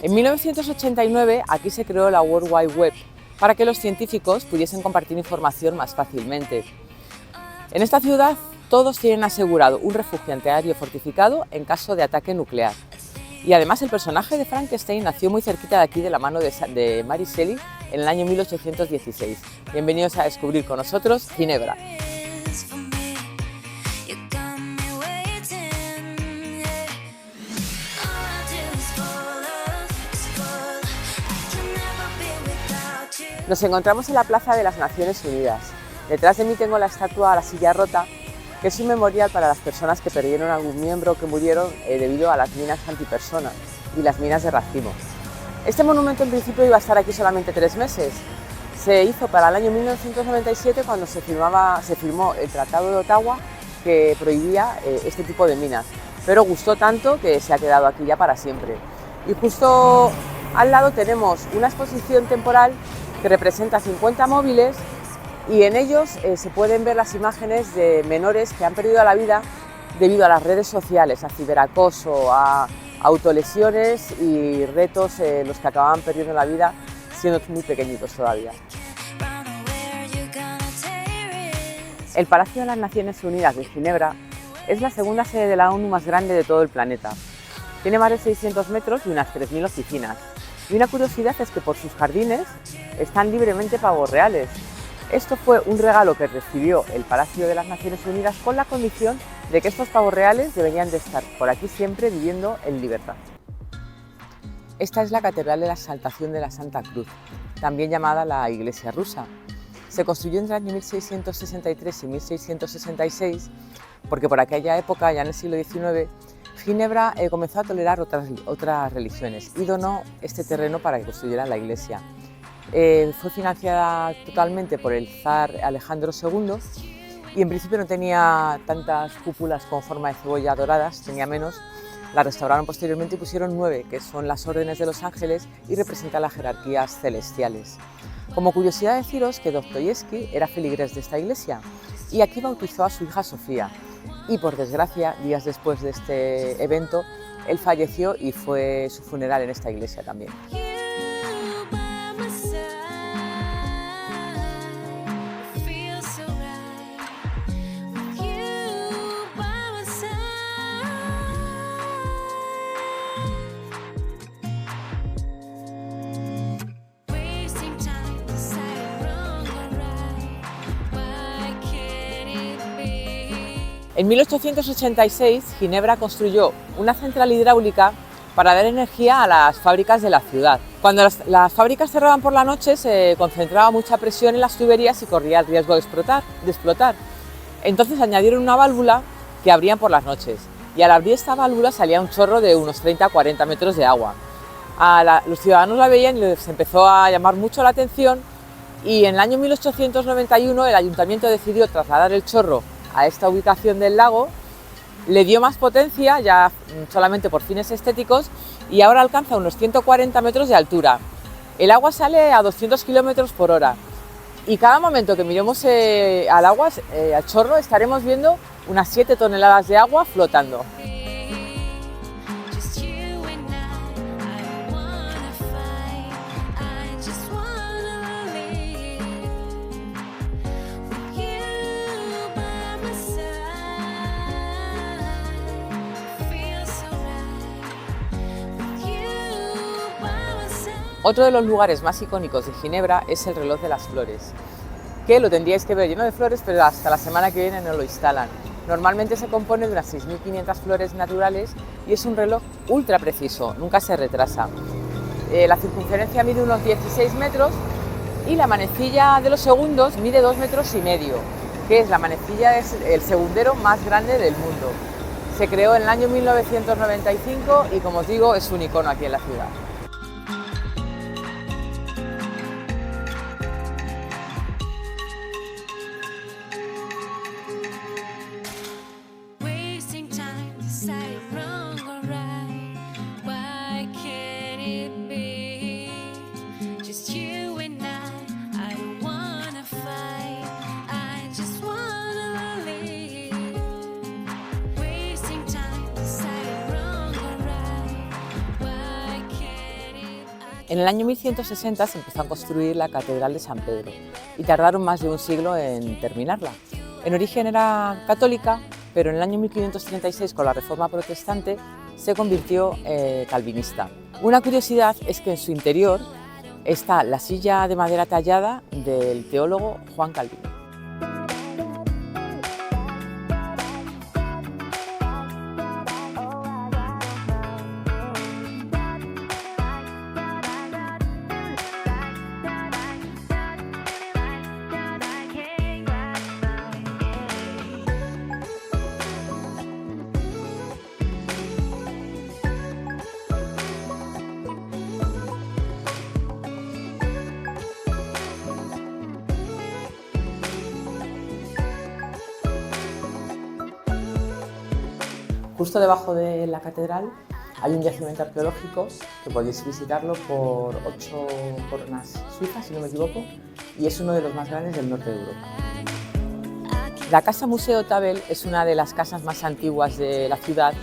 En 1989 aquí se creó la World Wide Web para que los científicos pudiesen compartir información más fácilmente. En esta ciudad todos tienen asegurado un refugio antiaéreo fortificado en caso de ataque nuclear. Y además el personaje de Frankenstein nació muy cerquita de aquí de la mano de Mary Shelley en el año 1816. Bienvenidos a descubrir con nosotros Ginebra. Nos encontramos en la Plaza de las Naciones Unidas. Detrás de mí tengo la estatua La Silla Rota, que es un memorial para las personas que perdieron algún miembro o que murieron debido a las minas antipersona y las minas de racimo. Este monumento en principio iba a estar aquí solamente 3 meses. Se hizo para el año 1997 cuando se firmó el Tratado de Ottawa que prohibía este tipo de minas, pero gustó tanto que se ha quedado aquí ya para siempre. Y justo al lado tenemos una exposición temporal que representa 50 móviles y en ellos se pueden ver las imágenes de menores que han perdido la vida debido a las redes sociales, a ciberacoso, a autolesiones y retos los que acababan perdiendo la vida siendo muy pequeñitos todavía. El Palacio de las Naciones Unidas de Ginebra es la segunda sede de la ONU más grande de todo el planeta. Tiene más de 600 metros y unas 3.000 oficinas. Y una curiosidad es que por sus jardines están libremente pavos reales. Esto fue un regalo que recibió el Palacio de las Naciones Unidas con la condición de que estos pavos reales deberían de estar por aquí siempre viviendo en libertad. Esta es la Catedral de la Exaltación de la Santa Cruz, también llamada la Iglesia Rusa. Se construyó entre el año 1663 y 1666 porque por aquella época, ya en el siglo XIX, Ginebra comenzó a tolerar otras religiones y donó este terreno para que construyeran la iglesia. Fue financiada totalmente por el zar Alejandro II y en principio no tenía tantas cúpulas con forma de cebolla doradas, tenía menos. La restauraron posteriormente y pusieron 9, que son las órdenes de los ángeles y representan las jerarquías celestiales. Como curiosidad deciros que Dostoyevski era feligrés de esta iglesia y aquí bautizó a su hija Sofía. Y por desgracia, días después de este evento, él falleció y fue su funeral en esta iglesia también. En 1886, Ginebra construyó una central hidráulica para dar energía a las fábricas de la ciudad. Cuando las fábricas cerraban por la noche, se concentraba mucha presión en las tuberías y corría el riesgo de explotar. Entonces añadieron una válvula que abrían por las noches y al abrir esta válvula salía un chorro de unos 30 a 40 metros de agua. Los ciudadanos la veían y les empezó a llamar mucho la atención y en el año 1891 el ayuntamiento decidió trasladar el chorro a esta ubicación del lago, le dio más potencia ya solamente por fines estéticos y ahora alcanza unos 140 metros de altura. El agua sale a 200 kilómetros por hora y cada momento que miremos al agua, al chorro, estaremos viendo unas 7 toneladas de agua flotando. Otro de los lugares más icónicos de Ginebra es el reloj de las flores, que lo tendríais que ver lleno de flores, pero hasta la semana que viene no lo instalan. Normalmente se compone de unas 6.500 flores naturales y es un reloj ultra preciso, nunca se retrasa. La circunferencia mide unos 16 metros y la manecilla de los segundos mide 2,5 metros, que es la manecilla el segundero más grande del mundo. Se creó en el año 1995 y, como os digo, es un icono aquí en la ciudad. En el año 1160 se empezó a construir la Catedral de San Pedro y tardaron más de un siglo en terminarla. En origen era católica, pero en el año 1536, con la Reforma Protestante, se convirtió calvinista. Una curiosidad es que en su interior está la silla de madera tallada del teólogo Juan Calvino. Justo debajo de la catedral hay un yacimiento arqueológico que podéis visitarlo por 8 coronas suizas, si no me equivoco, y es uno de los más grandes del norte de Europa. La Casa Museo Tabel es una de las casas más antiguas de la ciudad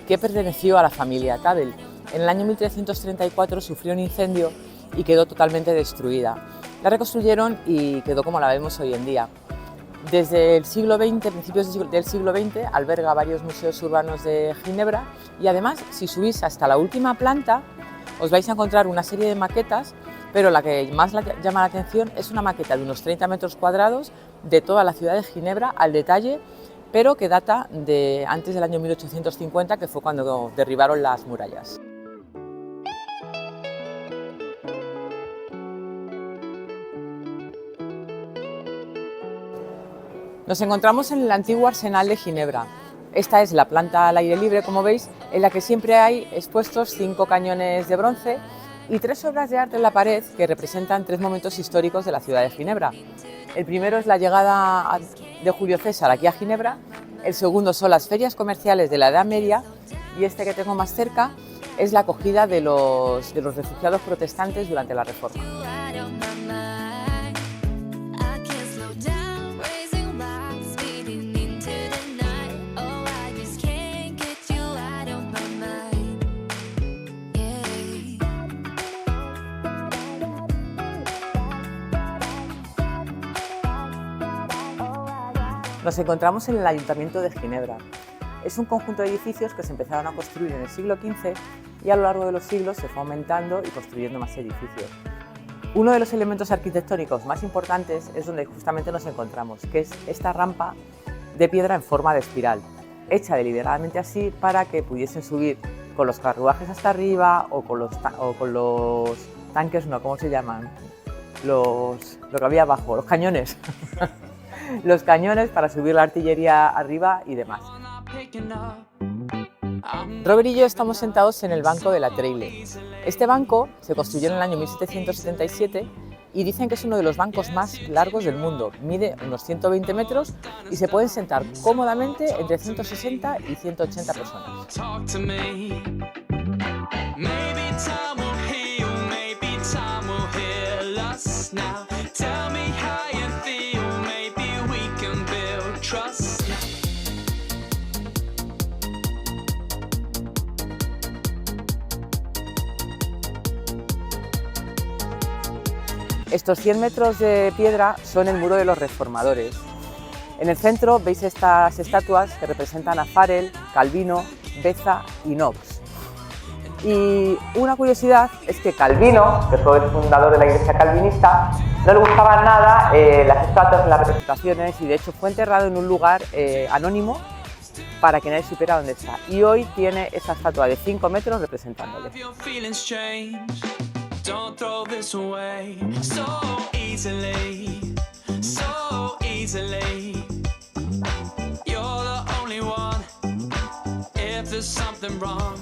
que perteneció a la familia Tabel. En el año 1334 sufrió un incendio y quedó totalmente destruida. La reconstruyeron y quedó como la vemos hoy en día. Desde el siglo XX, principios del siglo XX, alberga varios museos urbanos de Ginebra y además, si subís hasta la última planta, os vais a encontrar una serie de maquetas, pero la que más llama la atención es una maqueta de unos 30 metros cuadrados de toda la ciudad de Ginebra al detalle, pero que data de antes del año 1850, que fue cuando derribaron las murallas. Nos encontramos en el antiguo Arsenal de Ginebra. Esta es la planta al aire libre, como veis, en la que siempre hay expuestos 5 cañones de bronce y 3 obras de arte en la pared que representan 3 momentos históricos de la ciudad de Ginebra. El primero es la llegada de Julio César aquí a Ginebra, el segundo son las ferias comerciales de la Edad Media y este que tengo más cerca es la acogida de los refugiados protestantes durante la Reforma. Nos encontramos en el Ayuntamiento de Ginebra. Es un conjunto de edificios que se empezaron a construir en el siglo XV y a lo largo de los siglos se fue aumentando y construyendo más edificios. Uno de los elementos arquitectónicos más importantes es donde justamente nos encontramos, que es esta rampa de piedra en forma de espiral, hecha deliberadamente así para que pudiesen subir con los carruajes hasta arriba o con los tanques, no, ¿cómo se llaman? Lo que había abajo, los cañones. Los cañones para subir la artillería arriba y demás. Robert y yo estamos sentados en el banco de la Treille. Este banco se construyó en el año 1777 y dicen que es uno de los bancos más largos del mundo. Mide unos 120 metros y se pueden sentar cómodamente entre 160 y 180 personas. Estos 100 metros de piedra son el muro de los reformadores. En el centro veis estas estatuas que representan a Farel, Calvino, Beza y Knox. Y una curiosidad es que Calvino, que fue el fundador de la Iglesia calvinista, no le gustaban nada las estatuas, las representaciones y de hecho fue enterrado en un lugar anónimo para que nadie supiera dónde está. Y hoy tiene esa estatua de 5 metros representándole. Don't throw this away so easily, so easily. You're the only one if there's something wrong.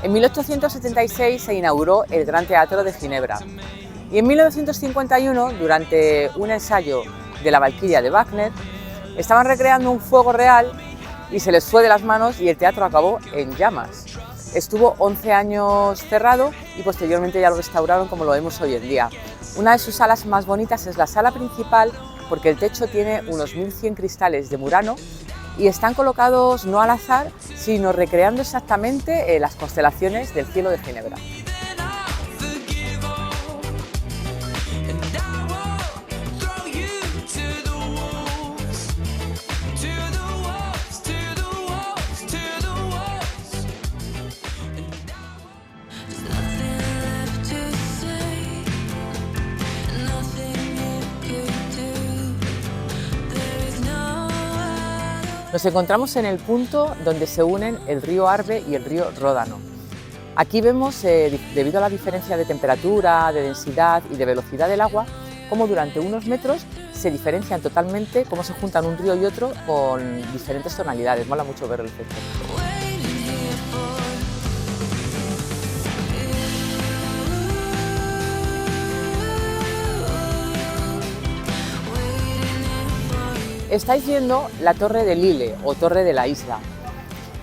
En 1876 se inauguró el Gran Teatro de Ginebra y en 1951, durante un ensayo de la Valquiria de Wagner, estaban recreando un fuego real y se les fue de las manos y el teatro acabó en llamas. Estuvo 11 años cerrado y posteriormente ya lo restauraron como lo vemos hoy en día. Una de sus salas más bonitas es la sala principal porque el techo tiene unos 1100 cristales de Murano y están colocados no al azar, sino recreando exactamente las constelaciones del cielo de Ginebra. Nos encontramos en el punto donde se unen el río Arve y el río Ródano. Aquí vemos, debido a la diferencia de temperatura, de densidad y de velocidad del agua, cómo durante unos metros se diferencian totalmente, cómo se juntan un río y otro con diferentes tonalidades. Mola mucho ver el efecto. Estáis viendo la torre de Lille o torre de la isla.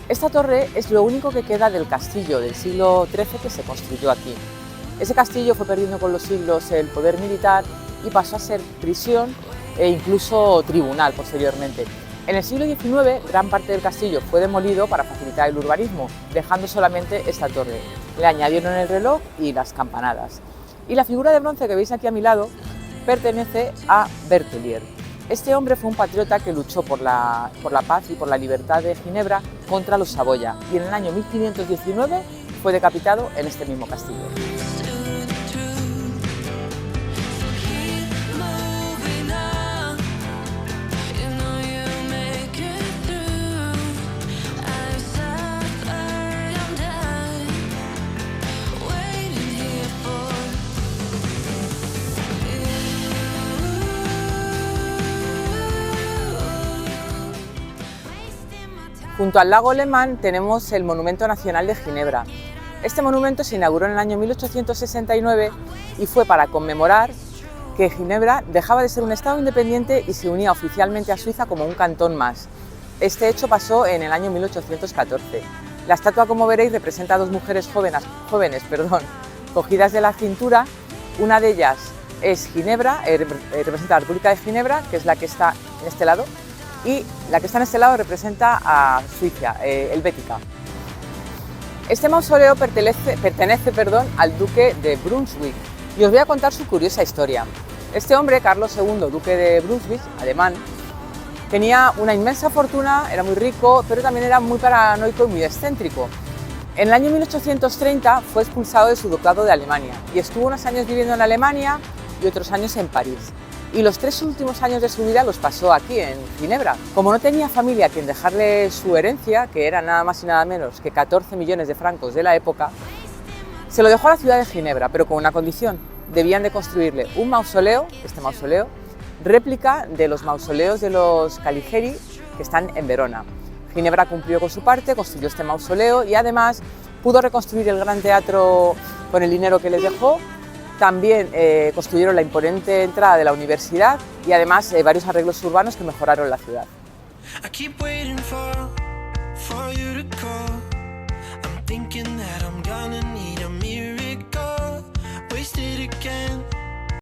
Esta torre es lo único que queda del castillo del siglo XIII que se construyó aquí. Ese castillo fue perdiendo con los siglos el poder militar y pasó a ser prisión e incluso tribunal posteriormente. En el siglo XIX, gran parte del castillo fue demolido para facilitar el urbanismo, dejando solamente esta torre. Le añadieron el reloj y las campanadas. Y la figura de bronce que veis aquí a mi lado pertenece a Berthelier. Este hombre fue un patriota que luchó por la paz y por la libertad de Ginebra contra los Saboya y en el año 1519 fue decapitado en este mismo castillo. Junto al lago Léman tenemos el Monumento Nacional de Ginebra. Este monumento se inauguró en el año 1869 y fue para conmemorar que Ginebra dejaba de ser un estado independiente y se unía oficialmente a Suiza como un cantón más. Este hecho pasó en el año 1814. La estatua, como veréis, representa a dos mujeres jóvenes, cogidas de la cintura. Una de ellas es Ginebra, representa a la República de Ginebra, que es la que está en este lado, y la que está en este lado representa a Suiza, Helvética. Este mausoleo pertenece al duque de Brunswick y os voy a contar su curiosa historia. Este hombre, Carlos II, duque de Brunswick, alemán, tenía una inmensa fortuna, era muy rico, pero también era muy paranoico y muy excéntrico. En el año 1830 fue expulsado de su ducado de Alemania y estuvo unos años viviendo en Alemania y otros años en París. Y los 3 últimos años de su vida los pasó aquí, en Ginebra. Como no tenía familia a quien dejarle su herencia, que era nada más y nada menos que 14 millones de francos de la época, se lo dejó a la ciudad de Ginebra, pero con una condición: debían de construirle un mausoleo, este mausoleo, réplica de los mausoleos de los Caligeri que están en Verona. Ginebra cumplió con su parte, construyó este mausoleo y además pudo reconstruir el gran teatro con el dinero que les dejó. También construyeron la imponente entrada de la universidad y además varios arreglos urbanos que mejoraron la ciudad. Again,